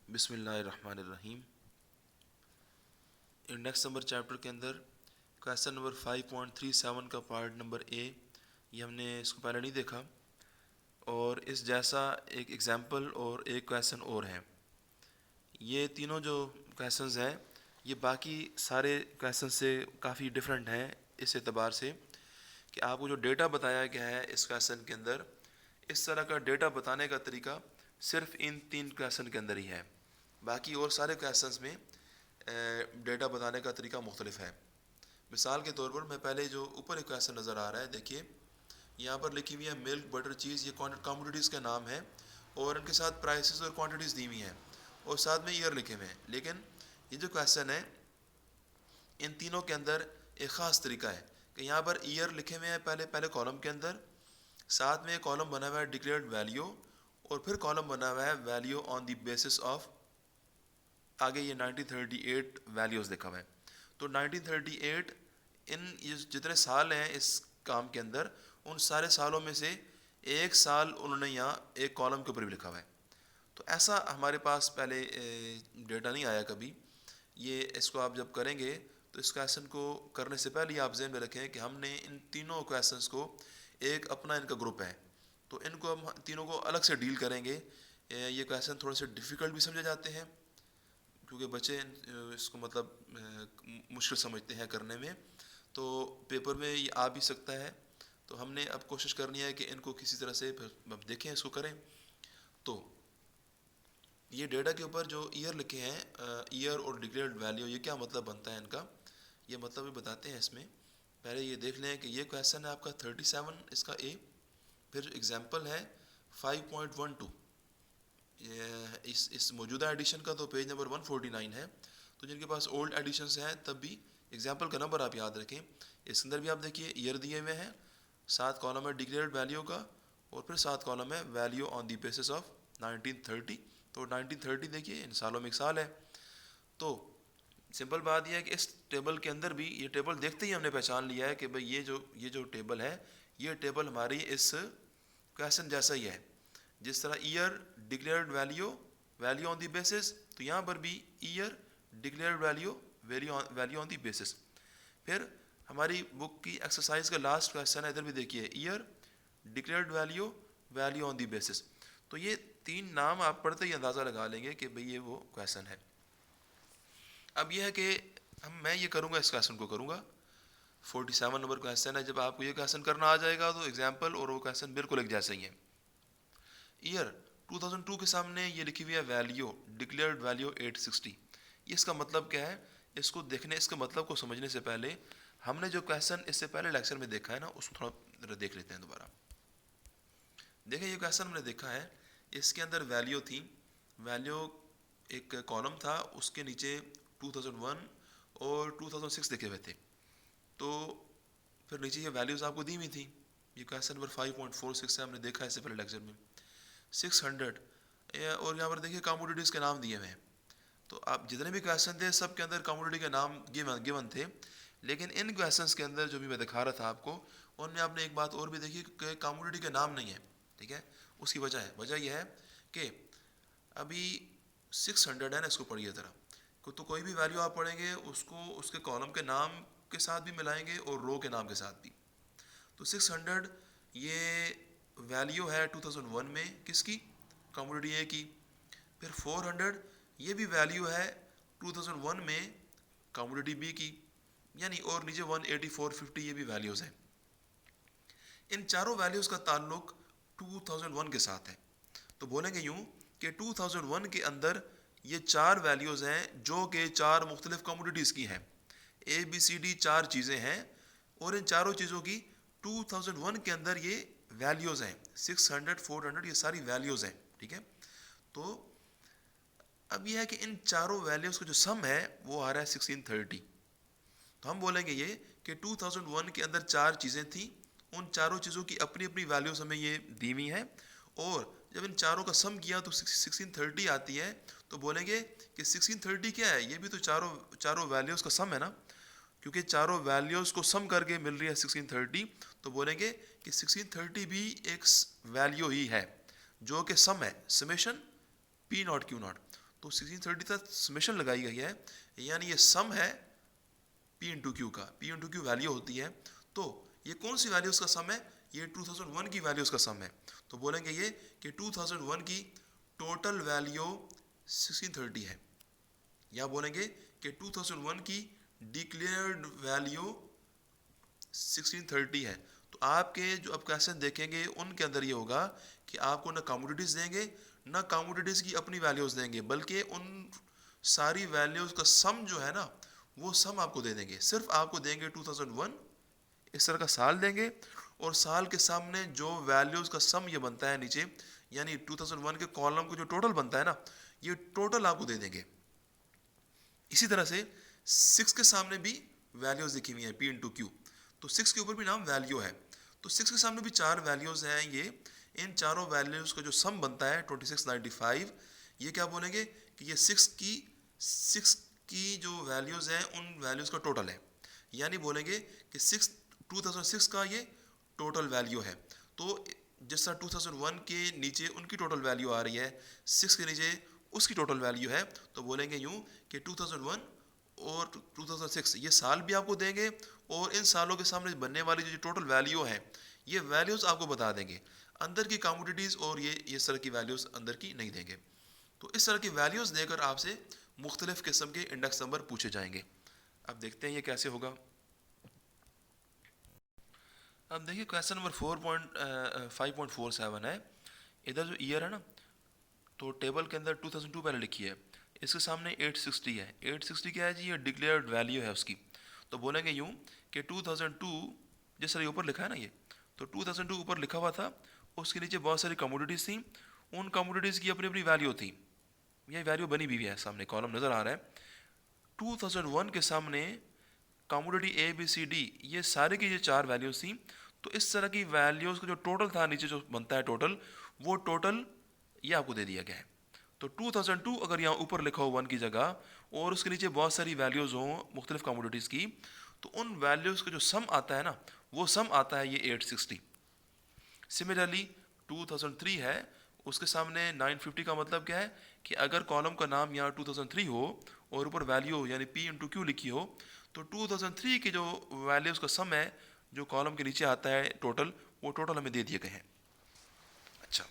बिस्मिल्लाहिर्रहमानिर्रहीम। Index number chapter के अंदर क्वेश्चन नंबर 5.37 का पार्ट नंबर ए, ये हमने इसको पहले नहीं देखा, और इस जैसा एक एग्जाम्पल और एक क्वेश्चन और है। ये तीनों जो क्वेश्चंस हैं ये बाकी सारे क्वेश्चन से काफ़ी डिफरेंट हैं इस एतबार से कि आपको जो डेटा बताया गया है इस क्वेश्चन के अंदर, इस तरह का डेटा बताने का तरीका सिर्फ इन तीन क्वेश्चन के अंदर ही है। बाकी और सारे क्वेश्चंस में डेटा बताने का तरीका मुख्तलिफ है। मिसाल के तौर पर मैं पहले जो ऊपर एक क्वेश्चन नज़र आ रहा है, देखिए यहाँ पर लिखी हुई है मिल्क, बटर, चीज़, ये कमोडिटीज़ का नाम है और इनके साथ प्राइसेस और क्वांटिटीज़ दी हुई हैं और साथ में ईयर लिखे हुए हैं। लेकिन ये जो क्वेश्चन है इन तीनों के अंदर एक ख़ास तरीका है कि यहाँ पर ईयर लिखे हुए हैं पहले पहले कॉलम के अंदर, साथ में एक कॉलम बना हुआ है डिक्लेयर्ड वैल्यू और फिर कॉलम बना हुआ है value on the basis of, आगे ये 1938 वैल्यूज़ लिखा हुआ है। तो 1938 इन ये जितने साल हैं इस काम के अंदर, उन सारे सालों में से एक साल उन्होंने यहाँ एक कॉलम के ऊपर भी लिखा हुआ है। तो ऐसा हमारे पास पहले डेटा नहीं आया कभी। ये इसको आप जब करेंगे तो इस क्वेश्चन को करने से पहले आप ज़हन में रखें कि हमने इन तीनों क्वेश्चंस को एक अपना इनका ग्रुप है, तो इनको हम तीनों को अलग से डील करेंगे। ये क्वेश्चन थोड़े से डिफ़िकल्ट भी समझे जाते हैं क्योंकि बच्चे इसको मतलब मुश्किल समझते हैं करने में, तो पेपर में ये आ भी सकता है। तो हमने अब कोशिश करनी है कि इनको किसी तरह से अब देखें, इसको करें। तो ये डेटा के ऊपर जो ईयर लिखे हैं, ईयर और डिक्लेयर्ड वैल्यू, ये क्या मतलब बनता है इनका, ये मतलब भी बताते हैं इसमें। पहले ये देख लें कि ये क्वेश्चन है आपका 37 इसका ए, फिर जो एग्जाम्पल है 5.12, इस मौजूदा एडिशन का तो पेज नंबर 149 है। तो जिनके पास ओल्ड एडिशंस हैं तब भी एग्जाम्पल का नंबर आप याद रखें। इसके अंदर भी आप देखिए ईयर दिए हुए हैं, 7 कॉलम है डिक्लेयर्ड वैल्यू का और फिर 7 कॉलम है value on the basis of 1930। तो 1930 देखिए इन सालों में एक साल है। तो सिंपल बात यह है कि इस टेबल के अंदर भी, ये टेबल देखते ही हमने पहचान लिया है कि भाई ये जो टेबल है, ये टेबल हमारी इस क्वेश्चन जैसा ही है। जिस तरह year declared value value on the basis, तो यहाँ पर भी year declared value value on the basis. फिर हमारी बुक की एक्सरसाइज का लास्ट क्वेश्चन है, इधर भी देखिए year declared value value on the basis. तो ये तीन नाम आप पढ़ते ही अंदाज़ा लगा लेंगे कि भाई ये वो क्वेश्चन है। अब यह है कि मैं ये करूँगा, इस क्वेश्चन को करूँगा, 47 नंबर क्वेश्चन है। जब आपको ये क्वेश्चन करना आ जाएगा तो एग्जाम्पल और वो क्वेश्चन बिल्कुल एक जैसा ही है। ईयर 2002 के सामने ये लिखी हुई है वैल्यू डिक्लेयर्ड वैल्यू 860। ये इसका मतलब क्या है, इसको देखने, इसके मतलब को समझने से पहले हमने जो क्वेश्चन इससे पहले लेक्चर में देखा है ना, उसको थोड़ा देख लेते हैं दोबारा। देखिए ये क्वेश्चन हमने देखा है, इसके अंदर वैल्यू थी, वैल्यू एक कॉलम था, उसके नीचे 2001 और 2006 लिखे हुए थे। तो फिर नीचे ये वैल्यूज़ आपको दी हुई थी। ये क्वेश्चन नंबर 5.46 है, हमने देखा है इससे पहले लेक्चर में 600। और यहाँ पर देखिए कमोडिटीज़ के नाम दिए हुए हैं। तो आप जितने भी क्वेश्चन थे सब के अंदर कमोडिटी के नाम गिवन थे, लेकिन इन क्वेश्चंस के अंदर जो भी मैं दिखा रहा था आपको, उनमें आपने एक बात और भी देखी कि कमोडिटी के नाम नहीं है। ठीक है, उसकी वजह यह है कि अभी 600 है ना, इसको पढ़िए ज़रा। तो कोई भी वैल्यू आप पढ़ेंगे उसको उसके कॉलम के नाम के साथ भी मिलाएंगे और रो के नाम के साथ भी। तो 600 ये वैल्यू है 2001 में किसकी, कमोडिटी ए की। फिर 400 ये भी वैल्यू है 2001 में कमोडिटी बी की, यानी और नीचे 18450 ये भी वैल्यूज़ हैं। इन चारों वैल्यूज़ का ताल्लुक 2001 के साथ है। तो बोलेंगे यूँ कि 2001 के अंदर ये चार वैल्यूज़ हैं जो कि चार मुख्तलिफ कमोडिटीज़ की हैं। ए बी सी डी चार चीज़ें हैं और इन चारों चीज़ों की 2001 के अंदर ये वैल्यूज़ हैं। 600 400 ये सारी वैल्यूज़ हैं। ठीक है, तो अब यह है कि इन चारों वैल्यूज़ का जो सम है वो आ रहा है 1630। तो हम बोलेंगे ये कि 2001 के अंदर चार चीज़ें थी, उन चारों चीज़ों की अपनी अपनी वैल्यूज़ हमें ये दी हुई हैं, और जब इन चारों का सम किया तो 1630 आती है। तो बोलेंगे कि 1630 क्या है, ये भी तो चारों वैल्यूज़ का सम है ना, क्योंकि चारों वैल्यूज़ को सम करके मिल रही है 1630। तो बोलेंगे कि 1630 भी एक वैल्यू ही है जो कि सम है, summation P not Q not. तो 1630 तक समेशन लगाई गई है, यानी ये सम है P इंटू क्यू का। P इंटू क्यू वैल्यू होती है, तो ये कौन सी वैल्यूज़ का सम है? ये 2001 की वैल्यूज़ का सम है। तो बोलेंगे ये कि 2001 की टोटल वैल्यू 1630 है, या बोलेंगे कि 2001 की डिक्लेयर्ड वैल्यू 1630 है। तो आपके जो अब क्वेश्चन देखेंगे उनके अंदर ये होगा कि आपको ना कमोडिटीज़ देंगे ना कमोडिटीज़ की अपनी वैल्यूज़ देंगे, बल्कि उन सारी वैल्यूज़ का सम जो है ना वो सम आपको दे देंगे। सिर्फ आपको देंगे 2001 इस तरह का साल देंगे, और साल के सामने जो वैल्यूज़ का सम ये बनता है नीचे, यानी 2001 के कॉलम को जो टोटल बनता है ना, ये टोटल आपको दे देंगे। इसी तरह से 6 के सामने भी वैल्यूज़ लिखी हुई हैं P इंटू क्यू, तो 6 के ऊपर भी नाम वैल्यू है। तो 6 के सामने भी 4 वैल्यूज़ हैं, ये इन चारों वैल्यूज़ का जो सम बनता है 2695, ये क्या बोलेंगे कि ये 6 की जो वैल्यूज़ हैं उन वैल्यूज़ का टोटल है, यानी बोलेंगे कि 2006 का ये टोटल वैल्यू है। तो जिस तरह 2001 के नीचे उनकी टोटल वैल्यू आ रही है, 6 के नीचे उसकी टोटल वैल्यू है, तो बोलेंगे यूँ कि 2001 और 2006 ये साल भी आपको देंगे, और इन सालों के सामने बनने वाली जो टोटल वैल्यू है ये वैल्यूज़ आपको बता देंगे। अंदर की कमोडिटीज़ और ये इस तरह की वैल्यूज़ अंदर की नहीं देंगे। तो इस तरह की वैल्यूज़ देकर आपसे मुख्तलिफ़ किस्म के इंडेक्स नंबर पूछे जाएंगे। अब देखते हैं ये कैसे होगा। अब देखिए क्वेश्चन नंबर 5.47 है। इधर जो ईयर है ना, तो टेबल के अंदर 2002 पहले लिखी है, इसके सामने 860 है। 860 क्या है जी? ये डिक्लेयर्ड वैल्यू है उसकी। तो बोलेंगे यूँ कि 2002 जिस तरह ऊपर लिखा है ना ये, तो 2002 ऊपर लिखा हुआ था, उसके नीचे बहुत सारी कमोडिटीज़ थी, उन कमोडिटीज़ की अपनी अपनी वैल्यू थी। ये वैल्यू बनी हुई है, सामने कॉलम नज़र आ रहा है। 2001 के सामने commodity A B C D ये सारे की ये 4 वैल्यूज़ थी। तो इस तरह की वैल्यूज़ का जो टोटल था नीचे जो बनता है टोटल, वो टोटल ये आपको दे दिया गया है। तो 2002 अगर यहाँ ऊपर लिखा हो 1 की जगह और उसके नीचे बहुत सारी वैल्यूज़ हों मुख्तलिफ कमोडिटीज़ की, तो उन वैल्यूज़ का जो सम आता है ना, वो सम आता है ये 860। सिमिलरली 2003 है, उसके सामने 950 का मतलब क्या है कि अगर कॉलम का नाम यहाँ 2003 हो और ऊपर वैल्यू यानी P इंटू क्यू लिखी हो, तो 2003 की जो वैल्यूज़ का सम है जो कॉलम के नीचे आता है टोटल, वो टोटल हमें दे दिए गए हैं। अच्छा,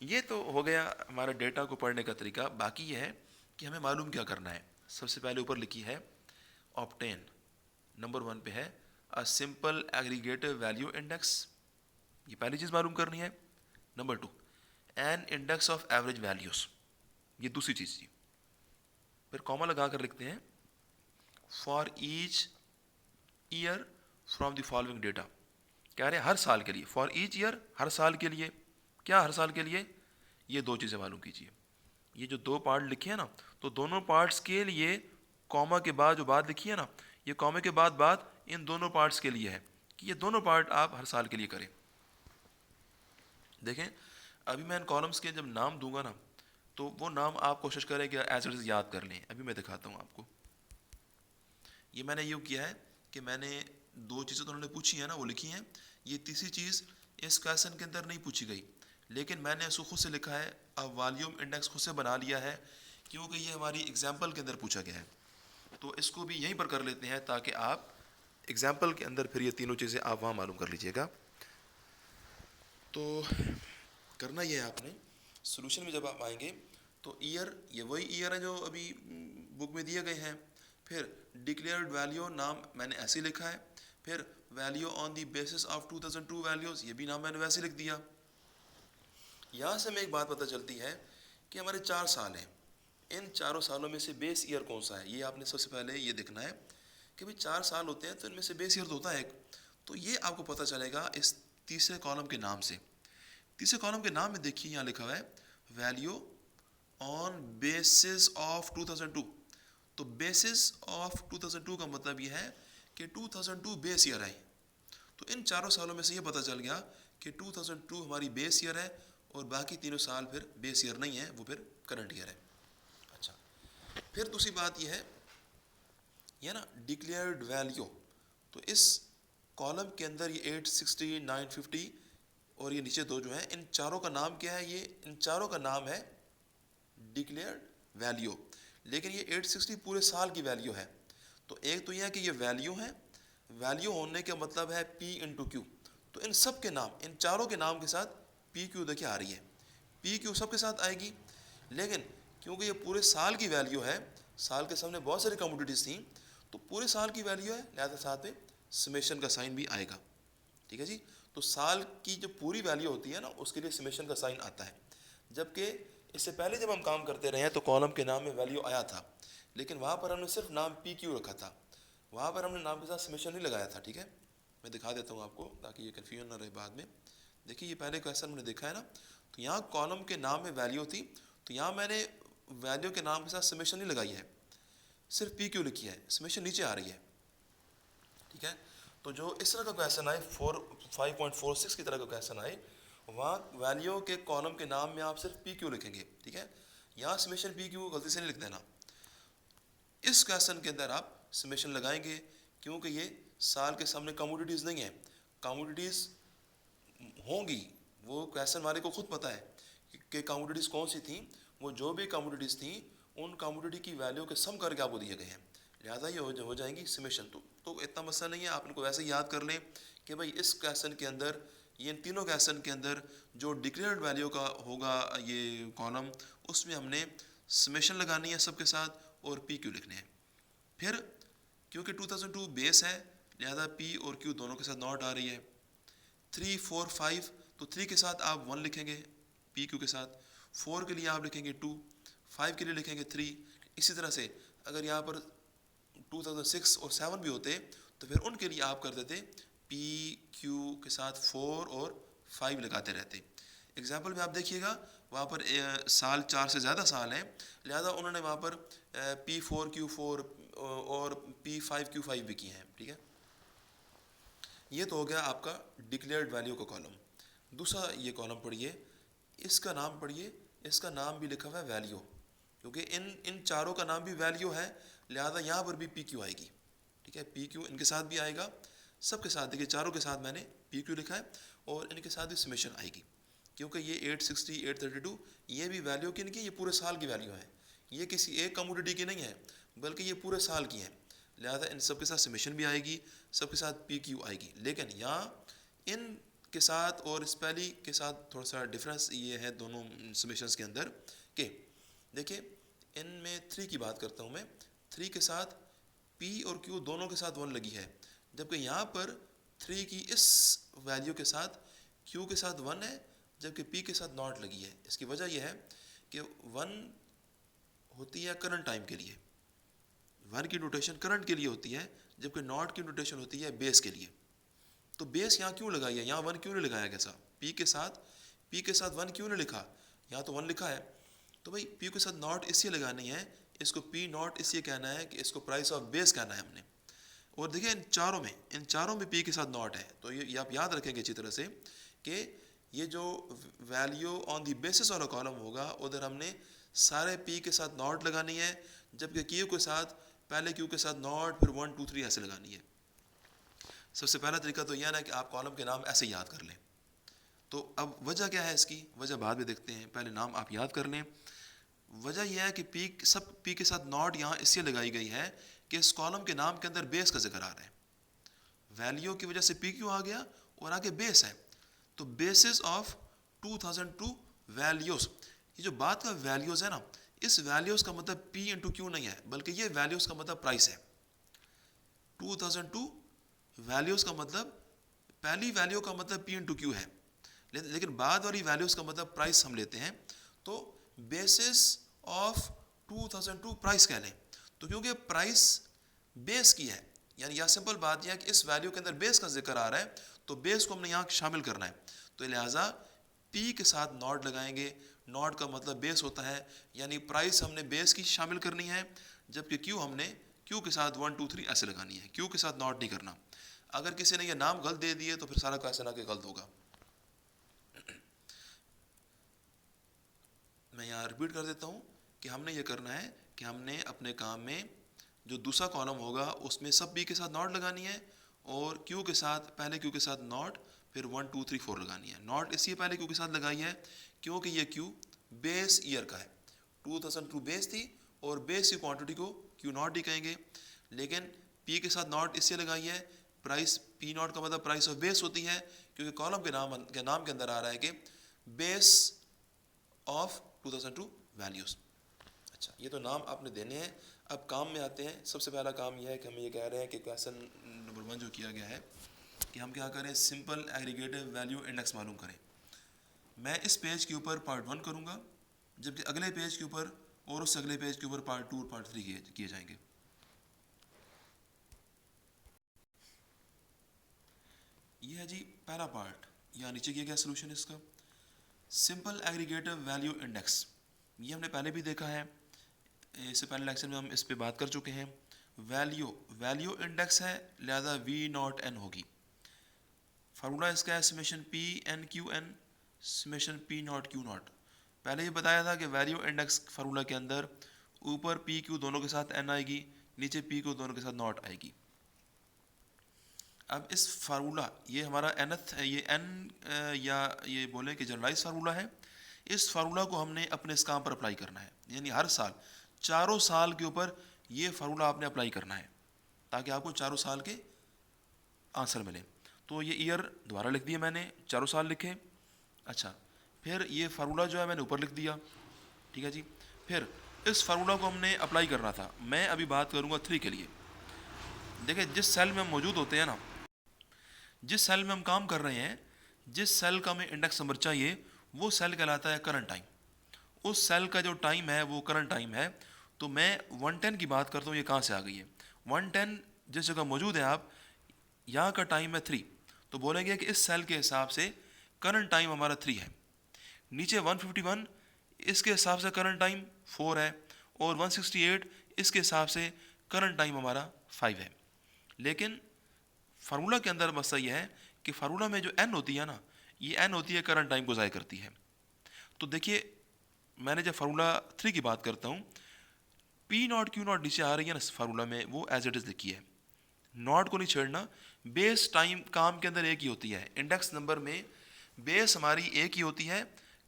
ये तो हो गया हमारा डेटा को पढ़ने का तरीका। बाकी ये है कि हमें मालूम क्या करना है। सबसे पहले ऊपर लिखी है ऑब्टेन, नंबर 1 पे है a simple aggregative value index, ये पहली चीज़ मालूम करनी है। Number 2 an index of average values, ये दूसरी चीज़ थी। फिर कॉमा लगा कर लिखते हैं for each year from the following data, कह रहे हैं हर साल के लिए, फॉर ईच ईयर हर साल के लिए। क्या हर साल के लिए? ये दो चीज़ें मालूम कीजिए। ये जो दो पार्ट लिखे हैं ना, तो दोनों पार्ट्स के लिए कॉमा के बाद जो बात लिखी है ना, ये कॉमा के बाद बात इन दोनों पार्ट्स के लिए है कि ये दोनों पार्ट आप हर साल के लिए करें। देखें, अभी मैं इन कॉलम्स के जब नाम दूंगा ना, तो वो नाम आप कोशिश करें कि एज इट इज़ याद कर लें। अभी मैं दिखाता हूँ आपको। ये मैंने यूँ किया है कि मैंने दो चीज़ें तो उन्होंने पूछी हैं ना, वो लिखी हैं। ये तीसरी चीज़ इस क्वेश्चन के अंदर नहीं पूछी गई, लेकिन मैंने इसको खुद से लिखा है, अब वॉल्यूम इंडेक्स खुद से बना लिया है, क्योंकि ये हमारी एग्जाम्पल के अंदर पूछा गया है। तो इसको भी यहीं पर कर लेते हैं ताकि आप एग्जाम्पल के अंदर फिर ये तीनों चीज़ें आप वहाँ मालूम कर लीजिएगा। तो करना ये है आपने, सोल्यूशन में जब आप आएंगे तो ईयर, ये वही ईयर है जो अभी बुक में दिए गए हैं। फिर डिक्लेयर्ड वैल्यू नाम मैंने ऐसे लिखा है। फिर value on the basis of 2002 values, ये भी नाम मैंने वैसे लिख दिया। यहाँ से हमें एक बात पता चलती है कि हमारे 4 साल हैं, इन चारों सालों में से बेस ईयर कौन सा है, ये आपने सबसे पहले ये देखना है कि भाई 4 साल होते हैं तो इनमें से बेस ईयर तो होता है एक। तो ये आपको पता चलेगा इस तीसरे कॉलम के नाम से। तीसरे कॉलम के नाम में देखिए यहाँ लिखा हुआ है वैल्यू ऑन बेसिस ऑफ 2002। तो बेसिस ऑफ 2002 का मतलब ये है कि 2002 बेस ईयर है। तो इन चारों सालों में से ये पता चल गया कि 2002 हमारी बेस ईयर है और बाकी तीनों साल फिर बेस ईयर नहीं है, वो फिर करंट ईयर है। अच्छा, फिर दूसरी बात ये है, ये ना डिक्लेयर्ड वैल्यू, तो इस कॉलम के अंदर ये 860, 950 और ये नीचे दो जो हैं, इन चारों का नाम क्या है? ये इन चारों का नाम है डिक्लेयर्ड वैल्यू, लेकिन ये 860 पूरे साल की वैल्यू है। तो एक तो यह है कि ये वैल्यू है, वैल्यू होने का मतलब है P इंटू क्यू। तो इन सब के नाम, इन चारों के नाम के साथ पी क्यू देखिए आ रही है, पी क्यू सबके साथ आएगी। लेकिन क्योंकि ये पूरे साल की वैल्यू है, साल के सामने बहुत सारी कमोडिटीज़ थी, तो पूरे साल की वैल्यू है, लिहाजा साथ में समेशन का साइन भी आएगा। ठीक है जी। तो साल की जो पूरी वैल्यू होती है ना, उसके लिए समेशन का साइन आता है। जबकि इससे पहले जब हम काम करते रहे हैं तो कॉलम के नाम में वैल्यू आया था, लेकिन वहाँ पर हमने सिर्फ नाम पी क्यू रखा था, वहाँ पर हमने नाम के साथ समेशन नहीं लगाया था। ठीक है, मैं दिखा देता हूँ आपको ताकि ये कन्फ्यूजन ना रहे बाद में। देखिए ये पहले क्वेश्चन मैंने देखा है ना, तो यहाँ कॉलम के नाम में वैल्यू थी, तो यहाँ मैंने वैल्यू के नाम के साथ समेशन नहीं लगाई है, सिर्फ पी क्यू लिखी है, समेशन नीचे आ रही है। ठीक है, तो जो इस तरह का क्वेश्चन आए 5.46 की तरह का क्वेश्चन आए, वहाँ वैल्यू के कॉलम के नाम में आप सिर्फ पी क्यू लिखेंगे। ठीक है, यहाँ समेशन पी क्यू गलती से नहीं लिख देना। इस क्वेश्चन के अंदर आप समेशन लगाएंगे, क्योंकि ये साल के सामने कमोडिटीज़ नहीं है, कमोडिटीज़ होंगी, वो क्वेश्चन वाले को खुद पता है कि कमोडिटीज़ कौन सी थी। वो जो भी कमोडिटीज़ थी उन कमोडिटी की वैल्यू के सम करके आपको दिए गए हैं, लिहाजा ये हो जाएंगी समेशन। तो इतना मसला नहीं है, आप इनको वैसे ही याद कर लें कि भाई इस क्वेश्चन के अंदर, ये इन तीनों क्वेश्चन के अंदर जो डिक्लेयर्ड वैल्यू का होगा ये कॉलम, उसमें हमने समेशन लगानी है सबके साथ और पी क्यू लिखने हैं। फिर क्योंकि 2002 बेस है, लिहाजा पी और क्यू दोनों के साथ नॉट आ रही है। 3, 4, 5, तो 3 के साथ आप 1 लिखेंगे पी क्यू के साथ, 4 के लिए आप लिखेंगे 2, 5 के लिए लिखेंगे 3। इसी तरह से अगर यहाँ पर 2006 और 7 भी होते तो फिर उनके लिए आप कर देते पी क्यू के साथ 4 और 5 लगाते रहते। एग्जाम्पल में आप देखिएगा वहाँ पर साल 4 से ज़्यादा साल हैं, लिहाजा उन्होंने वहाँ पर P4Q4 और P5Q5 भी किए हैं। ठीक है, ये तो हो गया आपका डिक्लेयर्ड वैल्यू का कॉलम। दूसरा ये कॉलम पढ़िए, इसका नाम पढ़िए, इसका नाम भी लिखा हुआ है वैल्यू, क्योंकि इन चारों का नाम भी वैल्यू है, लिहाजा यहाँ पर भी पी क्यू आएगी। ठीक है, पी क्यू इनके साथ भी आएगा, सबके साथ देखिए चारों के साथ मैंने पी क्यू लिखा है और इनके साथ भी समेशन आएगी, क्योंकि ये 860, 832 ये भी वैल्यू की इनकी, ये पूरे साल की वैल्यू है, ये किसी एक कमोडिटी की नहीं है बल्कि ये पूरे साल की है, लिहाजा इन सब के साथ समेशन भी आएगी, सबके साथ पी क्यू आएगी। लेकिन यहाँ इन के साथ और स्पेली के साथ थोड़ा सा डिफरेंस ये है दोनों समेशंस के अंदर कि देखिए इनमें 3 की बात करता हूँ मैं, 3 के साथ P और Q दोनों के साथ 1 लगी है, जबकि यहाँ पर 3 की इस वैल्यू के साथ Q के साथ 1 है, जबकि P के साथ नॉट लगी है। इसकी वजह यह है कि 1 होती है करंट टाइम के लिए, 1 की नोटेशन करंट के लिए होती है, जबकि नॉट की नोटेशन होती है बेस के लिए। तो बेस यहाँ क्यों लगाई है, यहाँ 1 क्यों नहीं लगाया कैसा, P के साथ 1 क्यों नहीं लिखा, यहाँ तो 1 लिखा है। तो भाई P के साथ नॉट इसलिए लगानी है, इसको P नॉट इसलिए कहना है कि इसको प्राइस ऑफ बेस कहना है हमने। और देखिए इन चारों में P के साथ नॉट है, तो ये आप याद रखेंगे अच्छी तरह से कि ये जो वैल्यू ऑन द बेसिस वाला कॉलम होगा उधर हमने सारे P के साथ नॉट लगानी है, जबकि Q के साथ पहले Q के साथ नॉट फिर 1 2 3 ऐसे लगानी है। सबसे पहला तरीका तो यह है कि आप कॉलम के नाम ऐसे याद कर लें। तो अब वजह क्या है इसकी, वजह बाद में देखते हैं, पहले नाम आप याद कर लें। वजह यह है कि P के साथ नॉट यहाँ इसलिए लगाई गई है कि इस कॉलम के नाम के अंदर बेस का जिक्र आ रहा है, वैल्यू की वजह से PQ आ गया और आगे बेस है, तो बेसिस ऑफ 2002 वैल्यूज़। ये जो बात का वैल्यूज़ है ना, इस वैल्यूज़ का मतलब P इंटू Q नहीं है, बल्कि ये वैल्यूज़ का मतलब प्राइस है। 2002 वैल्यूज़ का मतलब, पहली वैल्यू का मतलब P इंटू Q है, लेकिन बाद वाली वैल्यूज़ का मतलब प्राइस हम लेते हैं, तो बेसिस ऑफ 2002 प्राइस कह लें। तो क्योंकि प्राइस बेस की है, यानी यह सिंपल बात यह है कि इस वैल्यू के अंदर बेस का जिक्र आ रहा है, तो बेस को हमने यहाँ शामिल करना है, तो लिहाजा P के साथ नॉट लगाएंगे, नॉट का मतलब बेस होता है, यानी प्राइस हमने बेस की शामिल करनी है, जबकि Q हमने Q के साथ 1 2 3 ऐसे लगानी है, Q के साथ नॉट नहीं करना। अगर किसी ने यह नाम गलत दे दिए तो फिर सारा क्वेश्चन आगे गलत होगा। मैं यहाँ रिपीट कर देता हूँ कि हमने ये करना है कि हमने अपने काम में जो दूसरा कॉलम होगा उसमें सब P के साथ नॉट लगानी है, और Q के साथ पहले Q के साथ नॉट फिर 1 2 3 4 लगानी है। नॉट इसलिए पहले Q के साथ लगाई है क्योंकि ये Q बेस ईयर का है, 2002 बेस थी और बेस की क्वांटिटी को क्यू नॉट ही कहेंगे, लेकिन पी के साथ नॉट इससे लगाई है, प्राइस पी नॉट का मतलब प्राइस ऑफ बेस होती है, क्योंकि कॉलम के नाम के अंदर आ रहा है कि बेस ऑफ 2002 वैल्यूज़। अच्छा, ये तो नाम आपने देने हैं। अब काम में आते हैं। सबसे पहला काम यह है कि हम ये कह रहे हैं कि क्वेश्चन नंबर 1 जो किया गया है कि हम क्या करें, सिंपल एग्रीगेटिव वैल्यू इंडेक्स मालूम करें। मैं इस पेज के ऊपर पार्ट 1 करूँगा, जबकि अगले पेज के ऊपर और उससे अगले पेज के ऊपर पार्ट 2 और पार्ट 3 किए जाएंगे। ये है जी पहला पार्ट, यहाँ नीचे किया गया सोल्यूशन इसका, सिंपल एग्रीगेटिव वैल्यू इंडेक्स। ये हमने पहले भी देखा है, इससे पहले लेक्चर में हम इस पे बात कर चुके हैं। वैल्यू इंडेक्स है, लिहाजा वी नॉट एन होगी। फार्मूला इसका है summation P N Q N summation P not Q not. पहले ये बताया था कि वैल्यू इंडेक्स फार्मूला के अंदर ऊपर पी क्यू दोनों के साथ एन आएगी, नीचे पी क्यू दोनों के साथ नॉट आएगी। अब इस फार्मूला, ये हमारा nth है, ये n या ये बोले कि जनरलाइज फार्मूला है। इस फार्मूला को हमने अपने इस काम पर अप्लाई करना है, यानी हर साल चारों साल के ऊपर ये फार्मूला आपने अप्लाई करना है ताकि आपको चारों साल के आंसर मिले। तो ये ईयर दोबारा लिख दिया मैंने, चारों साल लिखे। अच्छा, फिर ये फार्मूला जो है मैंने ऊपर लिख दिया, ठीक है जी। फिर इस फार्मूला को हमने अप्लाई करना था। मैं अभी बात करूँगा 3 के लिए। देखिए, जिस सेल में हम मौजूद होते हैं ना, जिस सेल में हम काम कर रहे हैं, जिस सेल का हमें इंडेक्स नंबर चाहिए, वो सेल कहलाता है करंट टाइम। उस सेल का जो टाइम है वो करंट टाइम है। तो मैं 110 की बात करता हूँ, ये कहाँ से आ गई है? 110 जिस जगह मौजूद है आप, यहाँ का टाइम है 3, तो बोलेंगे कि इस सेल के हिसाब से करंट टाइम हमारा 3 है। नीचे 151 इसके हिसाब से करंट टाइम 4 है, और 168 इसके हिसाब से करंट टाइम हमारा 5 है। लेकिन फार्मूला के अंदर मसला यह है कि फार्मूला में जो n होती है ना, ये n होती है करंट टाइम को ज़ाहिर करती है। तो देखिए, मैंने जब फार्मूला 3 की बात करता हूँ, पी नॉट क्यू नॉट नीचे आ रही है ना फार्मूला में, वो एज इट इज़ लिखी है, नॉट को नहीं छेड़ना। बेस टाइम काम के अंदर एक ही होती है, इंडेक्स नंबर में बेस हमारी एक ही होती है,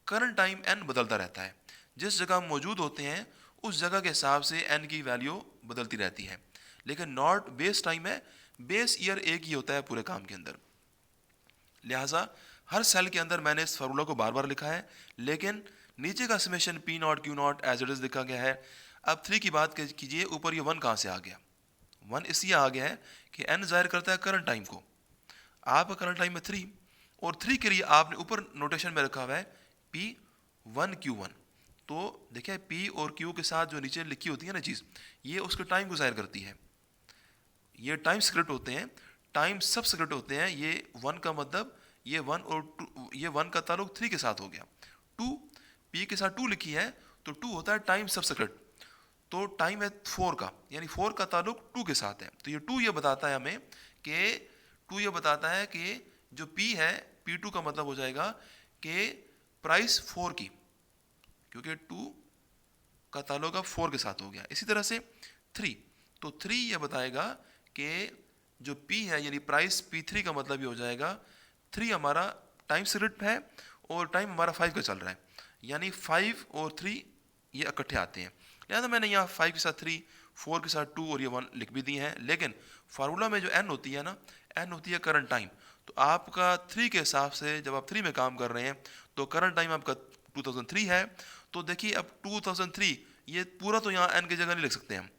करंट टाइम n बदलता रहता है। जिस जगह हम मौजूद होते हैं उस जगह के हिसाब से n की वैल्यू बदलती रहती है, लेकिन नॉट बेस टाइम है, बेस ईयर एक ही होता है पूरे काम के अंदर। लिहाजा हर सेल के अंदर मैंने इस फार्मूला को बार बार लिखा है, लेकिन नीचे का summation P not Q not as it is लिखा गया है। अब 3 की बात कीजिए, ऊपर ये 1 कहाँ से आ गया? 1 इसलिए आ गया है कि n जाहिर करता है करंट टाइम को। आपका करंट टाइम है 3, और 3 के लिए आपने ऊपर नोटेशन में रखा हुआ है P1Q1। तो देखिए, P और Q के साथ जो नीचे लिखी होती है ना चीज़, ये उसके टाइम को जाहिर करती है। ये टाइम स्क्रिप्ट होते हैं, टाइम सब स्क्रिप्ट होते हैं। ये 1 का मतलब ये 1 और 2, ये 1 का ताल्लुक 3 के साथ हो गया। 2 P के साथ 2 लिखी है, तो 2 होता है टाइम सब स्क्रिप्ट। तो टाइम है 4 का, यानी 4 का ताल्लुक 2 के साथ है। तो ये 2 ये बताता है हमें कि 2 ये बताता है कि जो P है, P2 का मतलब हो जाएगा कि प्राइस 4 की, क्योंकि 2 का ताल्लुक अब 4 के साथ हो गया। इसी तरह से 3, तो 3 ये बताएगा कि जो P है यानी प्राइस P3 का मतलब ये हो जाएगा 3 हमारा टाइम स्क्रिप्ट है और टाइम हमारा 5 का चल रहा है, यानी 5 और 3 ये इकट्ठे आते हैं। लिहाजा मैंने यहाँ 5 के साथ 3, 4 के साथ 2 और ये 1 लिख भी दिए हैं। लेकिन फार्मूला में जो n होती है ना, n होती है करंट टाइम। तो आपका 3 के हिसाब से जब आप 3 में काम कर रहे हैं तो करंट टाइम आपका 2003 है। तो देखिए, अब 2003 ये पूरा तो यहाँ n की जगह नहीं लिख सकते हम,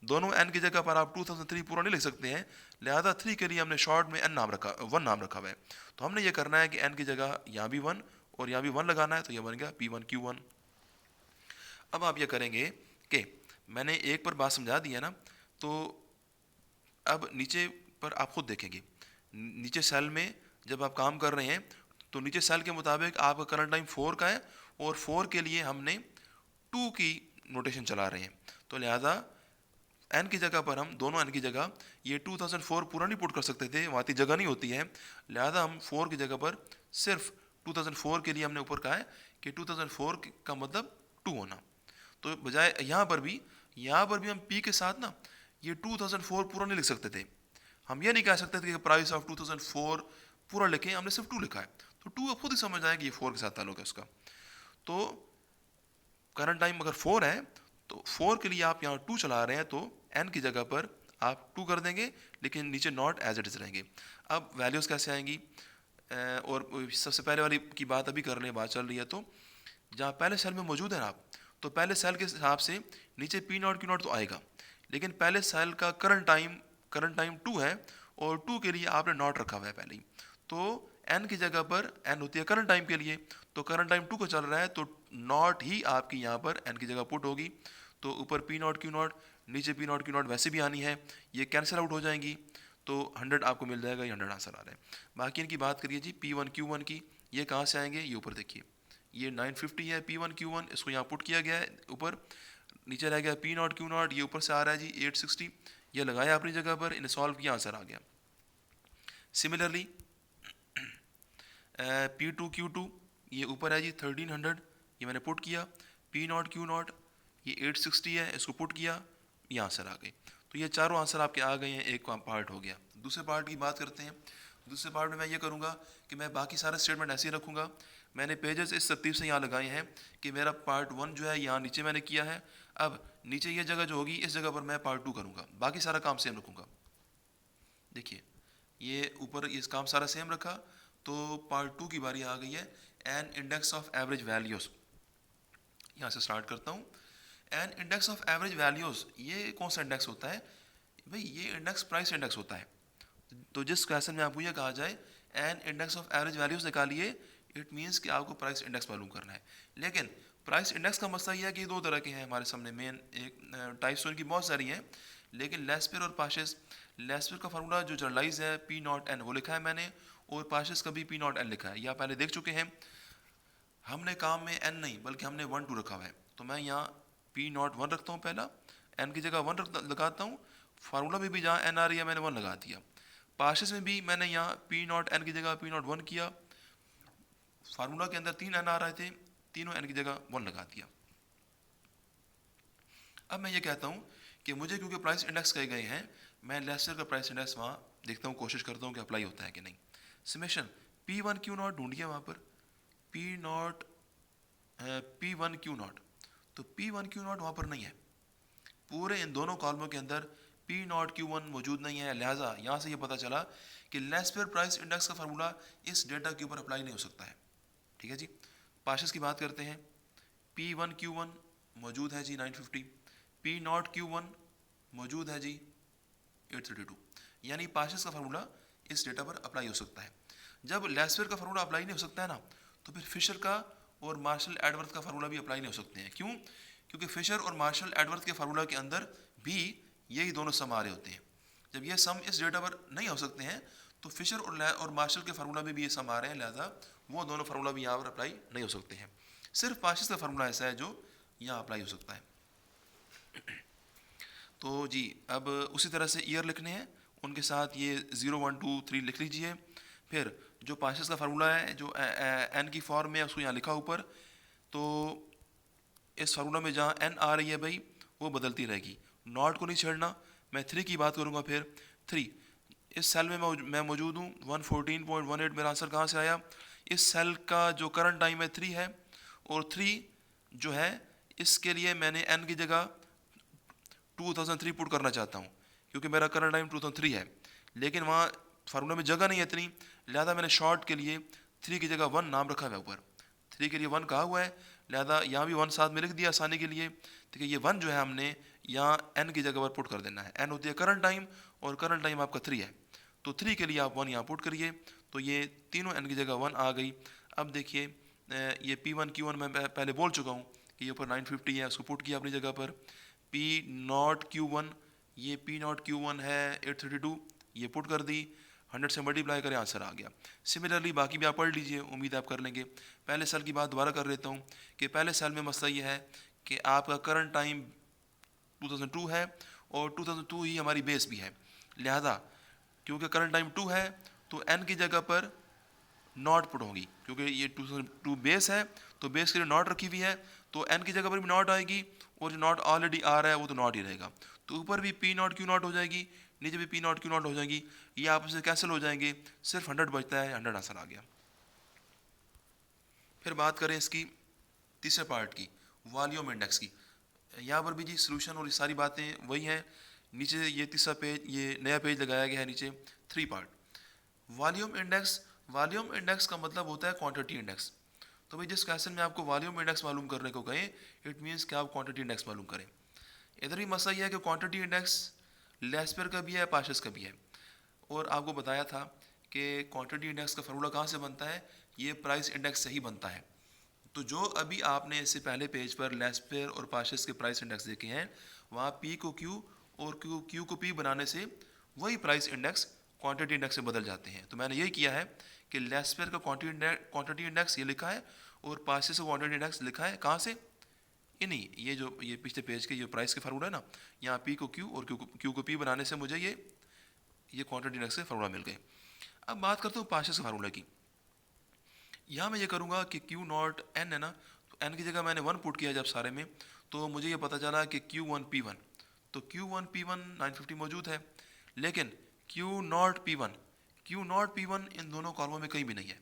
दोनों n की जगह पर आप 2003 पूरा नहीं लिख सकते हैं। लिहाजा 3 के लिए हमने शॉर्ट में n नाम रखा, 1 नाम रखा हुआ है। तो हमने ये करना है कि n की जगह यहाँ भी 1 और यहाँ भी 1 लगाना है, तो ये बन गया P1Q1। अब आप ये करेंगे कि मैंने एक पर बात समझा दी है ना, तो अब नीचे पर आप खुद देखेंगे, नीचे सेल में जब आप काम कर रहे हैं तो नीचे सेल के मुताबिक आपका करंट टाइम 4 का है, और 4 के लिए हमने 2 की नोटेशन चला रहे हैं। तो लिहाजा n की जगह पर हम दोनों n की जगह ये 2004 पूरा नहीं पुट कर सकते थे, वहाँ इतनी जगह नहीं होती है। लिहाजा हम 4 की जगह पर सिर्फ 2004 के लिए हमने ऊपर कहा है कि 2004 का मतलब 2 होना। तो बजाय यहाँ पर भी हम P के साथ ना ये 2004 पूरा नहीं लिख सकते थे। हम ये नहीं कह सकते थे कि प्राइस ऑफ 2004 पूरा लिखें, हमने सिर्फ 2 लिखा है। तो 2 आप खुद ही समझ आएगी ये 4 के साथ ताल्लुक है उसका। तो करंट टाइम अगर 4 है तो 4 के लिए आप यहाँ 2 चला रहे हैं, तो n की जगह पर आप 2 कर देंगे, लेकिन नीचे नॉट एज इट इज रहेंगे। अब वैल्यूज़ कैसे आएंगी, और सबसे पहले वाली की बात अभी कर रहे हैं, बात चल रही है, तो जहाँ पहले सेल में मौजूद है ना आप, तो पहले सेल के हिसाब से नीचे पी नॉट क्यू नॉट तो आएगा, लेकिन पहले सेल का करंट टाइम 2 है, और 2 के लिए आपने नॉट रखा हुआ है पहले ही, तो n की जगह पर n होती है करंट टाइम के लिए, तो करंट टाइम 2 को चल रहा है, तो नॉट ही आपकी यहाँ पर n की जगह पुट होगी। तो ऊपर पी नॉट क्यू नॉट, नीचे पी नॉट क्यू नॉट वैसे भी आनी है, ये कैंसिल आउट हो जाएंगी, तो 100 आपको मिल जाएगा, ये 100 आंसर आ रहा है। बाकी इनकी बात करिए जी P1 Q1 की, ये कहाँ से आएंगे, ये ऊपर देखिए, ये 950 है P1 Q1, इसको यहाँ पुट किया गया है ऊपर, नीचे रह गया P नॉट Q नॉट, ये ऊपर से आ रहा है जी 860, ये लगाया अपनी जगह पर, इन्हें सॉल्व किया, आंसर आ गया। सिमिलरली P2 Q2, ये ऊपर है जी 1300, ये मैंने पुट किया, P नॉट Q नॉट ये 860 है, इसको पुट किया, ये आंसर आ गए। तो ये चारों आंसर आपके आ गए हैं, एक पार्ट हो गया। दूसरे पार्ट की बात करते हैं। दूसरे पार्ट में मैं ये करूँगा कि मैं बाकी सारे स्टेटमेंट ऐसे ही रखूँगा। मैंने पेजेस इस तरतीब से यहाँ लगाए हैं कि मेरा पार्ट 1 जो है यहाँ नीचे मैंने किया है, अब नीचे ये जगह जो होगी इस जगह पर मैं पार्ट 2 करूँगा, बाकी सारा काम सेम रखूँगा। देखिए ये ऊपर इस काम सारा सेम रखा, तो पार्ट 2 की बारी आ गई है, an index of average values. यहाँ से स्टार्ट करता हूँ। An index of average values, ये कौन सा इंडेक्स होता है भाई, ये इंडेक्स प्राइस इंडेक्स होता है। तो जिस क्वेश्चन में आपको ये कहा जाए an index of average values निकालिए, इट मीन्स कि आपको प्राइस इंडेक्स मालूम करना है। लेकिन प्राइस इंडेक्स का मसला ये है कि दो तरह के हैं हमारे सामने, मेन एक टाइप्स उनकी बहुत सारी हैं, लेकिन लेस्पेर और पाशेस। लेस्पेर का फार्मूला जो जनरलाइज है पी नॉट एन वो लिखा है मैंने, और पाशेस का भी पी नॉट एन लिखा है, यह पहले देख चुके हैं। हमने काम में एन नहीं बल्कि हमने 1 2 रखा हुआ है, तो मैं यहाँ पी नॉट 1 रखता हूँ, पहला एन की जगह 1 लगाता हूँ, फार्मूला में भी जहाँ एन आ रही है मैंने 1 लगा दिया, पाशेस में भी मैंने यहाँ पी नॉट एन की जगह पी नॉट 1 किया, फार्मूला के अंदर 3 एन आ रहे थे, तीनों एन की जगह 1 लगा दिया। अब मैं ये कहता हूँ कि मुझे क्योंकि प्राइस इंडेक्स कहे गए हैं, मैं लेस्टर का प्राइस इंडेक्स वहाँ देखता हूँ, कोशिश करता हूँ कि अप्लाई होता है कि नहीं। समेशन P1 Q नॉट ढूंढिए वहाँ पर, P not P1 Q not, तो P1 Q नॉट वहाँ पर नहीं है, पूरे इन दोनों कॉलमों के अंदर P नॉट Q1 मौजूद नहीं है। लिहाजा यहाँ से ये पता चला कि लेस्पेर प्राइस इंडेक्स का फार्मूला इस डेटा के ऊपर अप्लाई नहीं हो सकता है। ठीक है जी। पाशेस की बात करते हैं, P1 Q1 मौजूद है जी 950, P नॉट Q1 मौजूद है जी 832, यानी पाशेस का फार्मूला इस डेटा पर अप्लाई हो सकता है। जब लेस्पेर का फार्मूला अप्लाई नहीं हो सकता है ना, तो फिर फिशर का और मार्शल एडवर्थ का फार्मूला भी अप्लाई नहीं हो सकते हैं। क्यों? क्योंकि फिशर और मार्शल एडवर्थ के फार्मूला के अंदर भी यही दोनों सम आ रहे होते हैं। जब ये सम इस डेटा पर नहीं हो सकते हैं, तो फिशर और मार्शल के फार्मूला में भी ये सम आ रहे हैं, लिहाजा वो दोनों फार्मूला भी यहाँ पर अप्लाई नहीं हो सकते हैं। सिर्फ पाशेस का फार्मूला ऐसा है जो यहाँ अप्लाई हो सकता है। तो जी अब उसी तरह से ईयर लिखने हैं, उनके साथ ये 0 1 2 3 लिख लीजिए। फिर जो पाशेस का फार्मूला है जो एन की फॉर्म में है उसको यहाँ लिखा ऊपर, तो इस फार्मूला में जहाँ एन आ रही है भाई वो बदलती रहेगी, नॉट को नहीं छेड़ना। मैं 3 की बात करूँगा, फिर 3 इस सेल में मैं मौजूद हूँ, 114.18 मेरा आंसर कहाँ से आया, इस सेल का जो करंट टाइम है 3 है, और 3 जो है इसके लिए मैंने एन की जगह 2003 पुट करना चाहता हूँ, क्योंकि मेरा करंट टाइम 2003 है, लेकिन वहाँ फार्मूला में जगह नहीं है इतनी, लिहाजा मैंने शॉर्ट के लिए 3 की जगह 1 नाम रखा हुआ है ऊपर, 3 के लिए 1 कहा हुआ है, लिहाजा यहाँ भी 1 साथ में लिख दिया आसानी के लिए। ठीक है, ये 1 जो है हमने यहाँ n की जगह पर पुट कर देना है, n होती है करंट टाइम और करंट टाइम आपका 3 है, तो 3 के लिए आप 1 यहाँ पुट करिए, तो ये तीनों n की जगह 1 आ गई। अब देखिए ये P1 Q1 मैं पहले बोल चुका हूँ कि ये ऊपर 950 है, उसको पुट किया अपनी जगह पर। P नॉट Q1, ये P नॉट Q1 है 832, ये पुट कर दी, 100 से मल्टीप्लाई करें, आंसर आ गया। सिमिलरली बाकी भी आप पढ़ लीजिए, उम्मीद आप कर लेंगे। पहले सेल की बात दोबारा कर लेता हूँ कि पहले सेल में मसला ये है कि आपका करंट टाइम 2002 है और 2002 ही हमारी बेस भी है, लिहाजा क्योंकि करंट टाइम 2 है तो n की जगह पर नॉट पुट होगी, क्योंकि ये 2002 बेस है तो बेस के लिए नॉट रखी हुई है, तो n की जगह पर भी नॉट आएगी, और जो नॉट ऑलरेडी आ रहा है वो तो नॉट ही रहेगा, तो ऊपर भी P नॉट Q नॉट हो जाएगी, नीचे भी P नॉट Q नॉट हो जाएगी, ये आपस में कैंसिल हो जाएंगे, सिर्फ 100 बचता है, 100 आंसर आ गया। फिर बात करें इसकी तीसरे पार्ट की, वॉल्यूम इंडेक्स की। यहाँ पर भी जी सोल्यूशन और ये सारी बातें वही हैं। नीचे ये तीसरा पेज, ये नया पेज लगाया गया है नीचे, 3 पार्ट। वॉल्यूम इंडेक्स का मतलब होता है क्वांटिटी इंडेक्स। तो भाई जिस क्वेश्चन में आपको वॉल्यूम इंडेक्स मालूम करने को कहें, इट मीन्स कि आप क्वांटिटी इंडेक्स मालूम करें। इधर भी मसला ये है कि क्वांटिटी इंडेक्स लेस्पर का भी है, पाशस का भी है। और आपको बताया था कि क्वांटिटी इंडेक्स का फार्मूला कहाँ से बनता है, ये प्राइस इंडेक्स से ही बनता है। तो जो अभी आपने इससे पहले पेज पर लेस्पर और पाशस के प्राइस इंडेक्स देखे हैं, वहाँ पी को क्यू और क्यू को पी बनाने से वही प्राइस इंडेक्स क्वांटिटी इंडेक्स से बदल जाते हैं। तो मैंने यही किया है कि लेस्पर का क्वांटिटी इंडेक्स ये लिखा है और पाशस का क्वांटिटी इंडेक्स लिखा है कहाँ से, नहीं, ये पिछले पेज के ये प्राइस के फार्मूला है ना, यहाँ पी को क्यू और क्यू को पी बनाने से मुझे ये क्वांटिटी इंडेक्स के फार्मूला मिल गए। अब बात करता हूँ पाशस के फार्मूला की। यहाँ मैं ये करूँगा कि क्यू नॉट एन है ना, तो एन की जगह मैंने 1 पुट किया जब सारे में, तो मुझे ये पता चला कि Q1 P1, तो Q1 P1 950 मौजूद है, लेकिन Q नॉट P1 इन दोनों कॉलमों में कहीं भी नहीं है।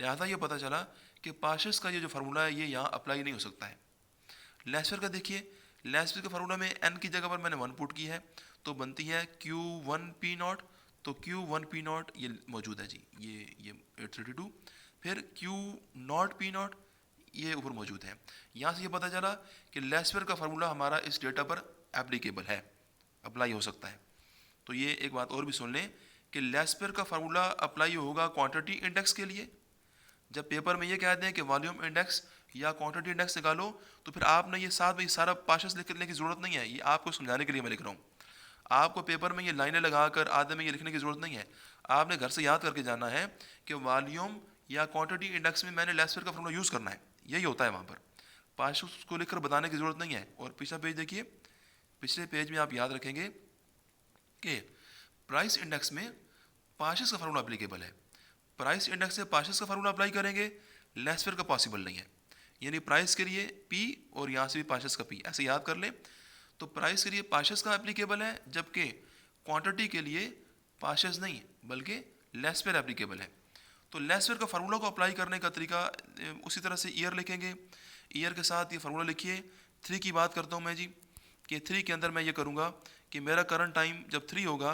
लिहाजा ये पता चला कि पाशस का ये जो फार्मूला है ये यहाँ अप्लाई नहीं हो सकता है। लेस्पर का देखिए, लेस्पर के फार्मूला में n की जगह पर मैंने 1 पुट की है, तो बनती है Q1 P नॉट, तो Q1 P नॉट ये मौजूद है जी, ये 832। फिर Q नॉट P नॉट ये ऊपर मौजूद है। यहाँ से ये पता चला कि लेस्पर का फार्मूला हमारा इस डेटा पर एप्लीकेबल है, अप्लाई हो सकता है। तो ये एक बात और भी सुन लें कि लेस्पर का फार्मूला अप्लाई होगा क्वांटिटी इंडेक्स के लिए। जब पेपर में ये कहते हैं कि वॉल्यूम इंडेक्स या क्वांटिटी इंडेक्स निकालो, तो फिर आपने ये साथ में सारा पाशस लिखने की ज़रूरत नहीं है, ये आपको समझाने के लिए मैं लिख रहा हूँ। आपको पेपर में ये लाइनें लगाकर आधे में ये लिखने की ज़रूरत नहीं है। आपने घर से याद करके जाना है कि वॉल्यूम या क्वांटिटी इंडेक्स में मैंने लेस्पर का फार्मूला यूज़ करना है, यही होता है वहाँ पर। पाशस को लिखकर बताने की ज़रूरत नहीं है। और पिछला पेज देखिए, पिछले पेज में आप याद रखेंगे कि प्राइस इंडेक्स में पाशस का फार्मूला अप्लीकेबल है। प्राइस इंडेक्स से पाशस का फार्मूला अप्लाई करेंगे, लेस्पर का पॉसिबल नहीं है। यानी प्राइस के लिए पी और यहाँ से भी पाशस का पी, ऐसे याद कर लें। तो प्राइस के लिए पाशस का एप्लीकेबल है, जबकि क्वांटिटी के लिए पाशस नहीं बल्कि लेस्पर एप्लीकेबल है। तो लेस्पर का फार्मूला को अप्लाई करने का तरीका उसी तरह से ईयर लिखेंगे। ईयर के साथ ये फार्मूला लिखिए। 3 की बात करता हूँ मैं जी, कि 3 के अंदर मैं ये करूँगा कि मेरा करंट टाइम जब 3 होगा,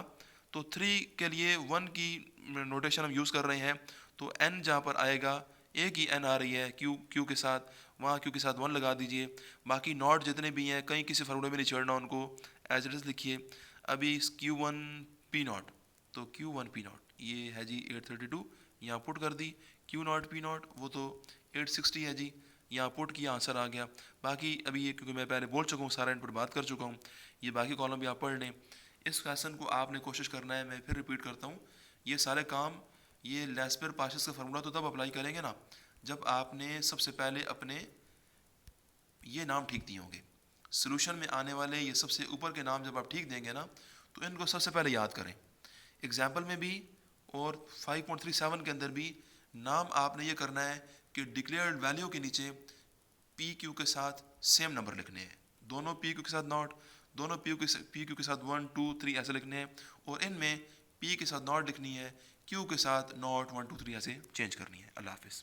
तो 3 के लिए 1 की नोटेशन हम यूज़ कर रहे हैं, तो n जहाँ पर आएगा, एक ही n आ रही है क्यू के साथ, वहाँ क्यू के साथ 1 लगा दीजिए। बाकी नॉट जितने भी हैं कहीं किसी फार्मूले में नहीं छेड़ना उनको, एज इट इज़ लिखिए। अभी Q1 P नॉट, तो Q1 P नॉट ये है जी 832, यहाँ पुट कर दी। Q नॉट P नॉट वो तो 860 है जी, यहाँ पुट किया, आंसर आ गया। बाकी अभी ये क्योंकि मैं पहले बोल चुका हूँ, सारा इनपुट बात कर चुका हूँ, ये बाकी कॉलम भी आप पढ़ लें। इस क्वेश्चन को आपने कोशिश करना है, मैं फिर रिपीट करता हूँ, ये सारे काम ये लेस्पर पाशस का फार्मूला तो तब अप्लाई करेंगे ना जब आपने सबसे पहले अपने ये नाम ठीक दिए होंगे। सोल्यूशन में आने वाले ये सबसे ऊपर के नाम जब आप ठीक देंगे ना, तो इनको सबसे पहले याद करें। एग्जाम्पल में भी और 5.37 के अंदर भी नाम आपने ये करना है कि डिक्लेयर्ड वैल्यू के नीचे पी क्यू के साथ सेम नंबर लिखने हैं। दोनों पी क्यू के साथ नॉट, दोनों पी क्यू के साथ 1 2 3 ऐसे लिखने हैं, और इनमें पी के साथ नॉट लिखनी है, क्यू के साथ नॉट 1 2 3 ऐसे चेंज करनी है। अल्लाह हाफिज़।